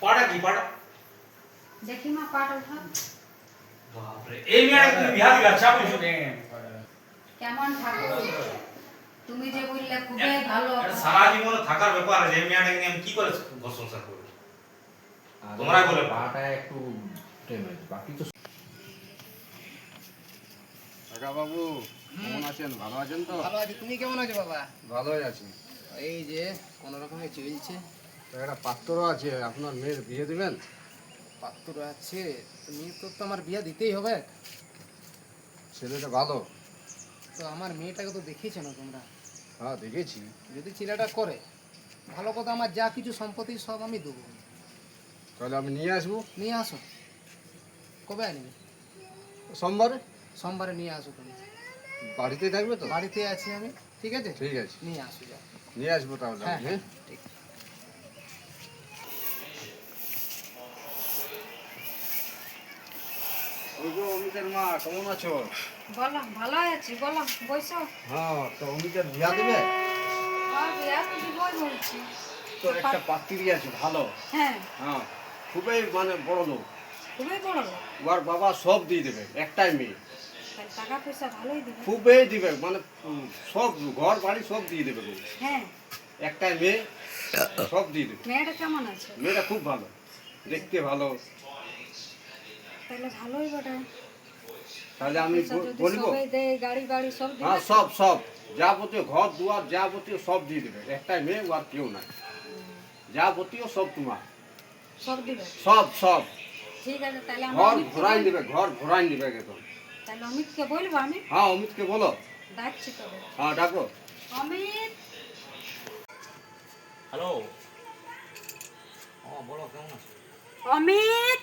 পাড়া কি পাড়া দেখি মা পাট উঠা বাপ রে এই মেয়েটা তুমি বিহার দিবা চাপ নিছো কেমন ঠাকুর তুমি যে বললে খুবই ভালো এটা সারা জীবন থাকার ব্যাপার আছে এই মেয়েটাকে নিয়ে আমি কি করে ঘর সংসার করব তোমরাই বলে পাটা একটু টেমে বাকি তো কাকা বাবু কেমন আছেন ভালো আছেন তো ভালো আছি, তুমি কেমন আছো বাবা? ভালোই আছি এই যে কোন রকমে চলছে। তো একটা পাত্র আছে আপনার মেয়ের বিয়ে দিবেন পাত্র আছে, তুমি তো আমার বিয়ে দিতেই হবে। ছেলেটা ভালো তো আমার মেয়েটাকে তো দেখেছো না তোমরা? হ্যাঁ দেখেছি যদি ছেলেটা করে ভালো কথা, আমার যা কিছু সম্পত্তি সব আমি দেবো। তাহলে আমি নিয়ে আসবো নিয়ে আসো। কবে আনবে? সোমবারে সোমবারে নিয়ে আসো তুমি। বাড়িতে থাকবে তো বাড়িতে আছি আমি, ঠিক আছে? ঠিক আছে নিয়ে আসো, যাও। নিয়ে আসবো তাহলে হ্যাঁ আমি, হ্যাঁ হ্যাঁ ঠিক। ওই গো অমিতের মা কেমন আছো বলো ভালো আছি বলো বসো হ্যাঁ তো অমিতের বিয়া দিবে আর বিয়া তো দিবই বলছি তো একটা পাত্রী আছে ভালো হ্যাঁ হ্যাঁ খুবই মানে বড় লোক খুবই বড় লোক। ওর বাবা সব দিয়ে দেবে একটাই মেয়ে তাহলে টাকা পয়সা ভালোই দিবে খুবই দিবে মানে সব ঘর বাড়ি সব দিয়ে দেবে গো। হ্যাঁ একটাই মেয়ে সব দিয়ে দেবে মেয়েটা কেমন আছে মেয়েটা খুব ভালো দেখতে ভালো তাহলে ভালোই বটে তাহলে আমি পয়সা যদি বলবো সবাই দেয় গাড়ি বাড়ি সব দিবে হ্যাঁ সব সব যাবতীয় ঘর দুয়ার যাবতীয় সব দিয়ে দেবে একটাই মেয়ে আর কেউ নাই যাবতীয় সব তোমার সব দিবে সব সব ঠিক আছে তাহলে আমি ঘর অমিতকে ঘোরাই বলবো। দিবে ঘর ঘোরাই দিবে একদম তাহলে অমিতকে বলবো আমি হ্যাঁ অমিতকে বলো ডাকছি তবে হ্যাঁ ডাকো অমিত হ্যালো বলো কেমন আছো অমিত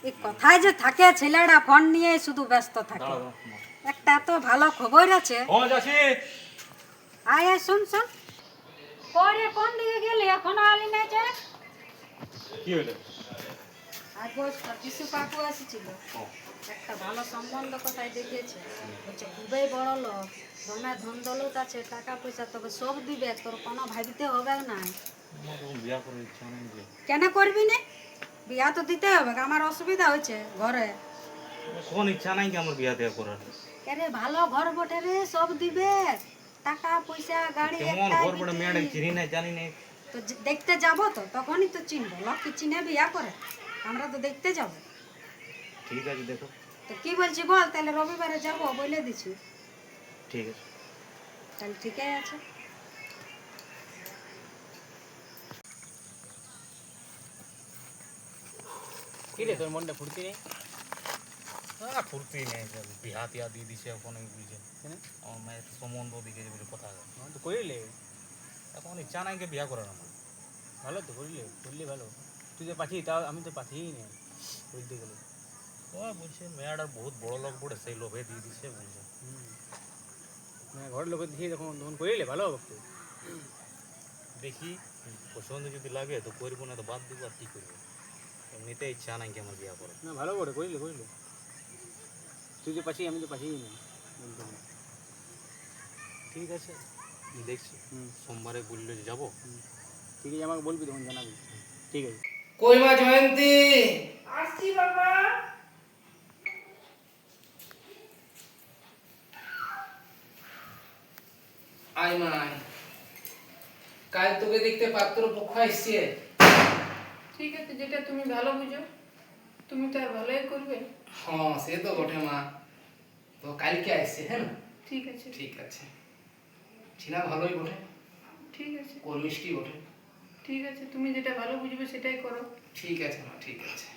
এই কথায় যে থাকে ছেলেটা ফোন নিয়ে শুধু ব্যস্ত থাকে একটা তো ভালো খবর আছে ও যাচ্ছি আয় আয় শুন শুন পরে কোন দিকে গেলি এখনো আলি নাই যে কি হলো আজ বস কিছু কাকু এসেছিল একটা ভালো সম্বন্ধ কোথায় দেখিয়েছে বলছে খুবই বড় লোক ধনে ধন দৌলত আছে টাকা পয়সা তবে সব দিবে তোর কোনো ভাবিতে হবে না আমার তো বিয়া করার ইচ্ছা নেই যে কেন করবি না বিয়া তো দিতে হবে আমার অসুবিধা হয়েছে ঘরে কোন ইচ্ছা নাই কি আমার বিয়া দেয়া করার আরে ভালো ঘর বটে রে সব দিবে টাকা পয়সা গাড়ি কেমন একটা ঘর বড় মেয়েটা চিনি না জানি না তো দেখতে যাব তো তখনই তো চিনবো লোককে চিনে বিয়া করে আমরা তো দেখতে যাব ঠিক আছে দেখো তো কি বলছি বল তাহলে রবিবারে যাব বলে দিছি ঠিক আছে তাহলে ঠিকই আছে কি রে, তোর মনটা ফুর্তি নেই? ফুর্তি নেই বিহা টিয়া দিয়ে দিছে এখন বুঝছে আমার মায়ের সম্বন্ধ দিকে বলে কথা তো করিলে এখন ইচ্ছা নাই কি বিয়া করার আমার ভালো, তো করলে ভালো। তুই যে পাঠিয়ে, তাও আমি তো পাঠিয়েই নেই বলতে গেলে। ও বলছে মেয়েটা বহুত বড় লোক বটে সেই লোভে দিয়ে দিছে বলছে মানে ঘরের লোকের দিয়ে তখন করিলে ভালো হবে তো। দেখি পছন্দ যদি লাগে তো করবো না তো বাদ দিব আর কি করবো এমনিতে ইচ্ছা নাই কি আমার বিয়া করার না ভালো করে করিলে তুই যে পাঠিয়ে, আমি তো পাঠিয়েই নেই বলতে গেলে। ঠিক আছে দেখছি সোমবারে বললে যে যাবো ঠিক আছে, আমাকে বলবি তখন জানাবি। ঠিক আছে। কই মা জয়ন্তী? আসছি বাবা আয় মা আয়। কাল তোকে দেখতে পাত্র পক্ষ আসছে। ঠিক আছে, যেটা তুমি ভালো বুঝো তুমি তো আর ভালোই করবে। হ্যাঁ সে তো বটে মা, তো কালকে আসছে, হ্যাঁ না? ঠিক আছে ঠিক আছে। ছিনা ভালোই বটে, ঠিক আছে কর্মিষ্টি বটে। ঠিক আছে, তুমি যেটা ভালো বুঝবে সেটাই করো। ঠিক আছে মা, ঠিক আছে।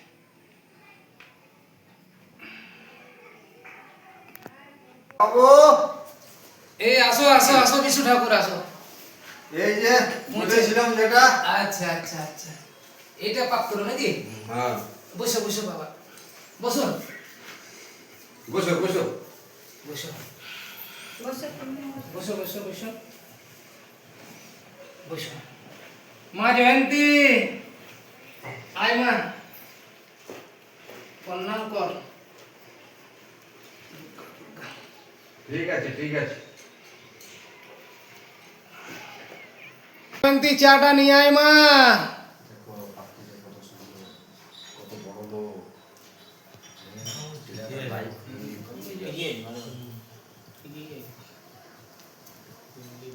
বাবু এই আসো আসো আসো বিশু ঠাকুর আসো। এই যে বলেছিলাম যেটা আচ্ছা আচ্ছা আচ্ছা, এটা পাত্র নাকি? হ্যাঁ বসো বসো বাবা, বসো বসো বসো বসো বসে তুমি বসো বসো বসো বসো। মা জয়ন্তী আয় মা, প্রণাম কর। ঠিক আছে ঠিক আছে জয়ন্তী চাটা নিয়ে আয় মা। দেখো, আপনি যে কত সুন্দর কত বড় লোক ছেলেটার লাইফ ঠিকই ভালো ঠিকই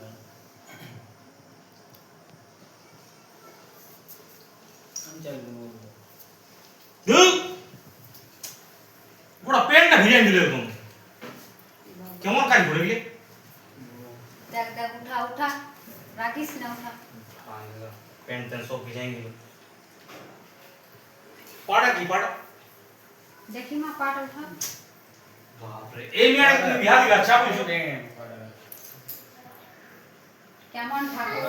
ভালো আমি চাইবো গোটা প্যান্টটা ভিজাই দিল এরকম কেমন কাজ করে গেলে দেখ দেখ উঠা উঠা রাখিস না উঠা প্যান্ট ট্যান্ট সব ভিজাই দিল পাড়া কি পাড়া দেখি মা পাট উঠা বাপরে এই মেয়েটা তুমি বিহার দিলা আচ্ছা বুঝছো কেমন ঠাকুর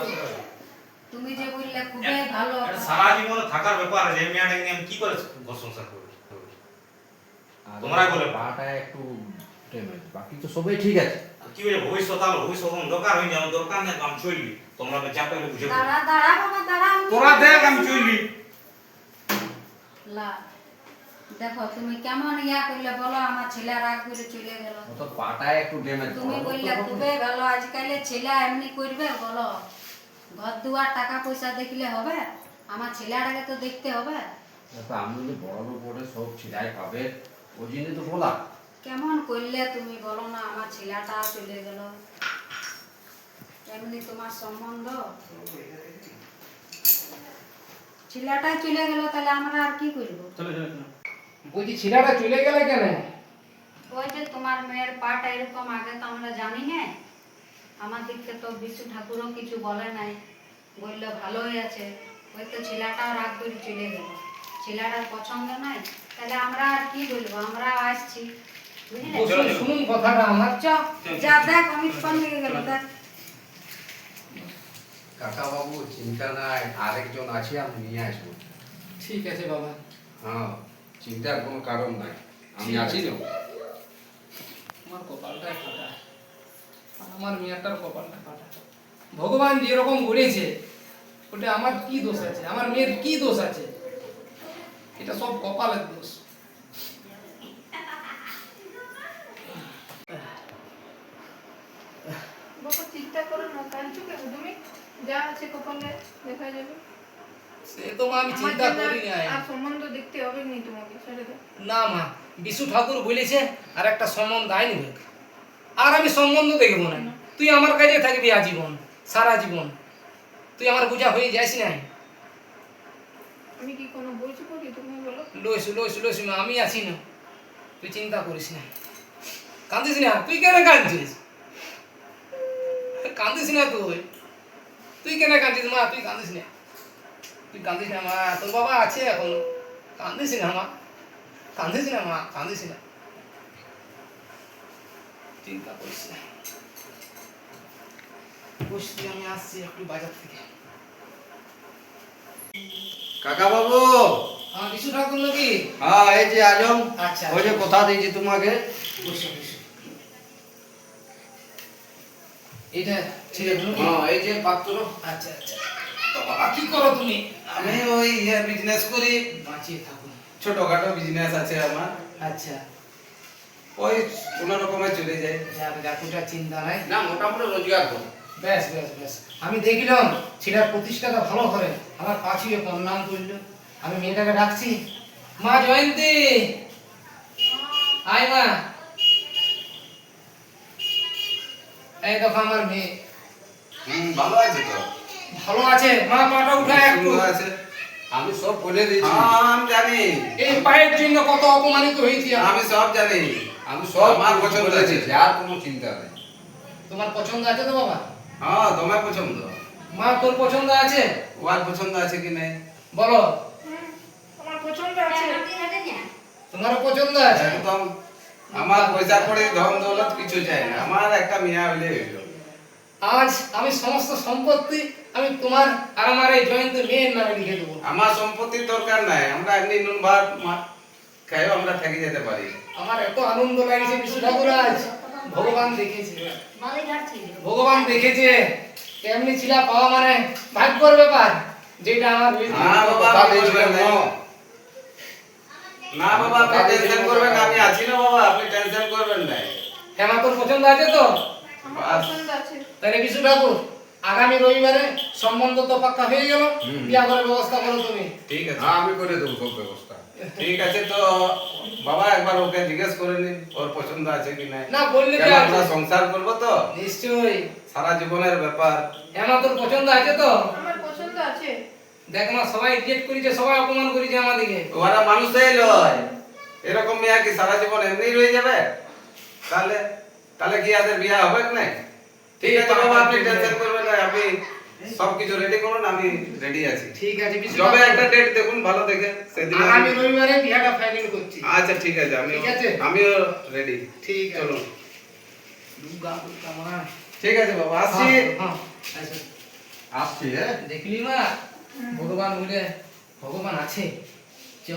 তুমি যে বললে খুবই ভালো এটা সারা জীবন থাকার ব্যাপার আছে এই মেয়েটা নিয়ে আমি কি করে ঘর সংসার করব তোমরাই বলে পাটা একটু ড্যামেজ বাকি তো সবই ঠিক আছে কি হয়ে ভবিষ্যৎ আলো ভবিষ্যৎ দরকার হয়ে যাবে দরকার নেই আমি চললি তোমরা যা পাইলে বুঝে দাঁড়া দাঁড়া বাবা দাঁড়া তোরা দেখ আমি চললি লা দেখো তুমি কেমন ইয়া করলে বলো আমার ছেলে রাগ করে চলে গেল ও তো পাটা একটু ড্যামেজ তুমি বললে খুবই ভালো আজকাল ছেলে এমনি করবে বলো ঘর দুয়ার টাকা পয়সা দেখলে হবে আমার ছেলেটাকে তো দেখতে হবে দেখো আমি যে বড় লোক বলে সব ছিলাই পাবে ওই জন্য তো বলা কেমন করলে তুমি বলো না আমার ছেলেটা চলে গেল এমনি তোমার সম্বন্ধ ছেলেটাই চলে গেল তাহলে আমরা আর কি করবো চলো চলো চলো বলছি ছেলেটা চলে গেলে কেন ওই যে তোমার মেয়ের পাট এরকম আগে তো আমরা জানি না আমার দিককে তো বিশু ঠাকুরও কিছু বলে নাই বললো ভালোই আছে ওই তো ছেলেটাও রাগ করে চলে গেল ছেলেটার পছন্দ নাই তাহলে আমরা আর কি বলবো আমরা আসছি বুঝলে শুনুন কথাটা আমার চ যা দেখ আমি ফোন লেগে গেল দেখ কাকা বাবু চিন্তা নাই আরেকজন আছে আমি নিয়ে আসবো ঠিক আছে বাবা হ্যাঁ চিন্তার কোনো কারণ নাই আমি আছি তো আমার কপালটাই ফাটা আমার মেয়েটার কপালটা ফাটা ভগবান যেরকম গড়েছে ওটা আমার কি দোষ আছে আমার মেয়ের কি দোষ আছে এটা সব কপালের দোষ বাবা চিন্তা করো না কাঁদছো কেন তুমি যা আছে কপালে দেখা যাবে সে তো মা আমি আমার চিন্তা জন্য করি নাই আর সম্বন্ধ দেখতে হবে নি তোমাকে ছেড়ে দাও না মা বিশু ঠাকুর বলেছে আর একটা সম্বন্ধ আইন হোক আর আমি সম্বন্ধ দেখবো না তুই আমার কাছে থাকবি আজীবন সারা জীবন তুই আমার বোঝা হয়ে যাস নাই আমি কি কোনো বলছি করি তুমি বলো লইস মা আমি আছি না তুই চিন্তা করিস না কান্দিস না তুই কেন কাঁদছিস কান্দিস না তুই কেন কাঁদছিস মা তুই কান্দিস না মা তোর বাবা আছে এখন কান্দিস না মা কান্দিস না চিন্তা করিস না বসছি আমি আসছি একটু বাজার থেকে কাকা বাবু আমার বিশু ঠাকুর নাকি হ্যাঁ এই যে আজম আচ্ছা ওই যে কথা দিয়েছি তোমাকে বসো এটা ছেলে নাকি হ্যাঁ এই যে পাত্র আচ্ছা তো বাবা কি করো তুমি আমি ওই বিজনেস করি বাঁচিয়ে থাকো ছোটখাটো বিজনেস আছে আমার আচ্ছা ওই কোনো রকমে চলে যায় এতটা চিন্তা নাই না মোটামুটি রোজগার করো বেশ আমি দেখলাম ছেলের প্রতিষ্ঠাটা ভালো করে আমার পাঁচিয়ে কম নাম করলো আমি মেয়েটাকে ডাকছি মা জয়ন্তী আয় মা এই দেখো আমার মেয়ে ভালো আছে তো ভালো আছে মা পাটা উঠা একটু সুন্দর আছে আমি সব বলে দিয়েছি হ্যাঁ আমি জানি এই পায়ের জন্য কত অপমানিত হয়েছি আমি। আমি সব জানি আমি সব আমার পছন্দ বলেছি আছে আর কোনো চিন্তা নেই তোমার পছন্দ আছে তো বাবা হ্যাঁ তোমার পছন্দ মা তোর পছন্দ আছে ওর পছন্দ আছে কি নাই বলো আমার পছন্দ আছে তোমারও পছন্দ আছে একদম আমার পয়সা পড়ে ধন দৌলত কিছু চাই না আমার একটা মিয়া হইলে হইলো আজ আমি সমস্ত সম্পত্তি আমি তোমার আর আমার এই জয়ন্ত মেয়ের নামে লিখে দেবো আমার সম্পত্তির দরকার নাই আমরা এমনি নুন ভাত খাইও আমরা থেকে যেতে পারি আমার এত আনন্দ লাগছে বিশু ঠাকুর আজ ভগবান দেখেছে বালিঘাট ছিল ভগবান দেখেছে কেমনি ছিলা পাওয়া মানে ভাগ্যর ব্যাপার যেটা আমার হয়েছে। না বাবা কথা আপনি দিয়েছিলাম করবেন না। না বাবা আপনি টেনশন করবেন না, আমি আছি না বাবা আপনি টেনশন করবেন না হ্যাঁ মা, তোর পছন্দ আছে তো আমার বাস। পছন্দ আছে তাহলে বিশু ঠাকুর আগামী রবিবারে সম্বন্ধ তো পাক্কা হয়ে গেল, বিয়া করার ব্যবস্থা করো তুমি। ঠিক আছে হ্যাঁ আমি করে দেবো সব ব্যবস্থা। ঠিক আছে তো বাবা একবার ওকে জিজ্ঞেস করে নিন ওর পছন্দ আছে কি নাই। না বললে কেন দেয়া আমরা আছে। সংসার করবো তো, নিশ্চয়ই। সারা জীবনের ব্যাপার। আমার তোর পছন্দ আছে তো? আমার পছন্দ আছে। দেখ না সবাই রিজেক্ট করেছে, সবাই অপমান করেছে আমাদেরকে। ওরা মানুষই লয়, এরকম মেয়ে কি সারা জীবন এমনি রয়ে যাবে? তাহলে তাহলে কি আদের বিয়ে হবে কি না? ঠিক আছে বাবা, আপনি টেনশন করবেন না, আপনি সবকিছু রেডি করুন, আমি রেডি আছি। ঠিক আছে বিশু যবে কাকু, একটা ডেট দেখুন ভালো দেখে, সেদিন আগামী রবিবারে বিয়াটা ফাইনাল করছি। আচ্ছা ঠিক আছে, ঠিক আছে? আমিও রেডি। ঠিক আছে। চলুন। দুর্গা দুর্গা মা। ঠিক আছে বাবা, আসছি। হ্যাঁ, আচ্ছা। আসছি হ্যাঁ। দেখলি মা, ভগবান বলে ভগবান আছে। চ